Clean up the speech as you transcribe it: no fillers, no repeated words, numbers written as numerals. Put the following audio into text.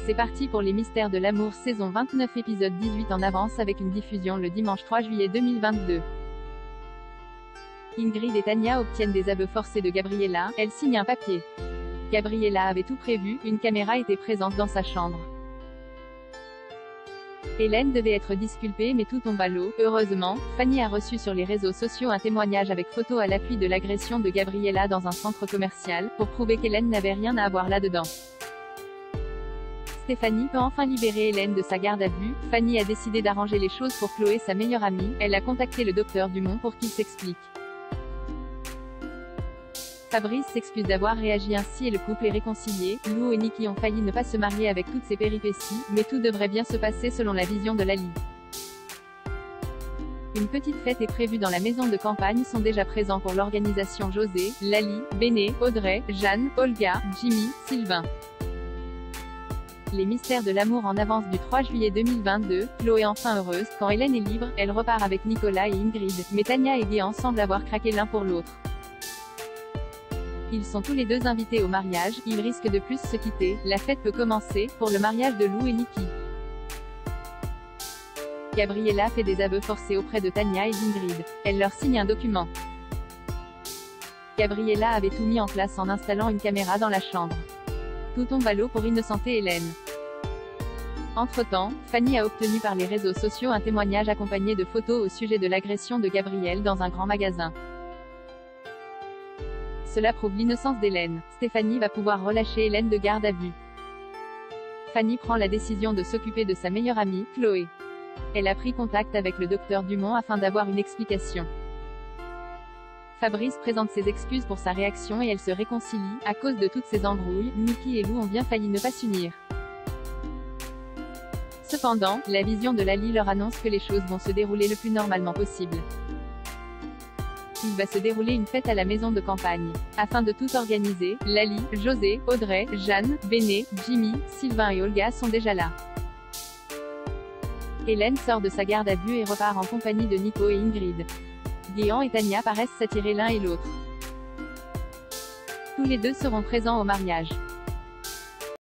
C'est parti pour les mystères de l'amour saison 29 épisode 18 en avance avec une diffusion le dimanche 3 juillet 2022. Ingrid et Tania obtiennent des aveux forcés de Gabriella, elle signe un papier. Gabriella avait tout prévu, une caméra était présente dans sa chambre. Hélène devait être disculpée mais tout tombe à l'eau. Heureusement, Fanny a reçu sur les réseaux sociaux un témoignage avec photo à l'appui de l'agression de Gabriella dans un centre commercial, pour prouver qu'Hélène n'avait rien à avoir là-dedans. Stéphanie peut enfin libérer Hélène de sa garde à vue. Fanny a décidé d'arranger les choses pour Chloé, sa meilleure amie. Elle a contacté le docteur Dumont pour qu'il s'explique. Fabrice s'excuse d'avoir réagi ainsi et le couple est réconcilié. Lou et Nikki ont failli ne pas se marier avec toutes ces péripéties, mais tout devrait bien se passer selon la vision de Lali. Une petite fête est prévue dans la maison de campagne, sont déjà présents pour l'organisation José, Lali, Béné, Audrey, Jeanne, Olga, Jimmy, Sylvain. Les mystères de l'amour en avance du 3 juillet 2022, Chloé enfin heureuse, quand Hélène est libre, elle repart avec Nicolas et Ingrid, mais Tania et Guéant semblent avoir craqué l'un pour l'autre. Ils sont tous les deux invités au mariage, ils risquent de plus se quitter, la fête peut commencer, pour le mariage de Lou et Nikki. Gabriella fait des aveux forcés auprès de Tania et d'Ingrid. Elle leur signe un document. Gabriella avait tout mis en place en installant une caméra dans la chambre. Tout tombe à l'eau pour innocenter Hélène. Entre-temps, Fanny a obtenu par les réseaux sociaux un témoignage accompagné de photos au sujet de l'agression de Gabriel dans un grand magasin. Cela prouve l'innocence d'Hélène. Stéphanie va pouvoir relâcher Hélène de garde à vue. Fanny prend la décision de s'occuper de sa meilleure amie, Chloé. Elle a pris contact avec le docteur Dumont afin d'avoir une explication. Fabrice présente ses excuses pour sa réaction et elle se réconcilie. À cause de toutes ces embrouilles, Nikki et Lou ont bien failli ne pas s'unir. Cependant, la vision de Lali leur annonce que les choses vont se dérouler le plus normalement possible. Il va se dérouler une fête à la maison de campagne. Afin de tout organiser, Lali, José, Audrey, Jeanne, Béné, Jimmy, Sylvain et Olga sont déjà là. Hélène sort de sa garde à vue et repart en compagnie de Nico et Ingrid. Guéant et Tania paraissent s'attirer l'un et l'autre. Tous les deux seront présents au mariage.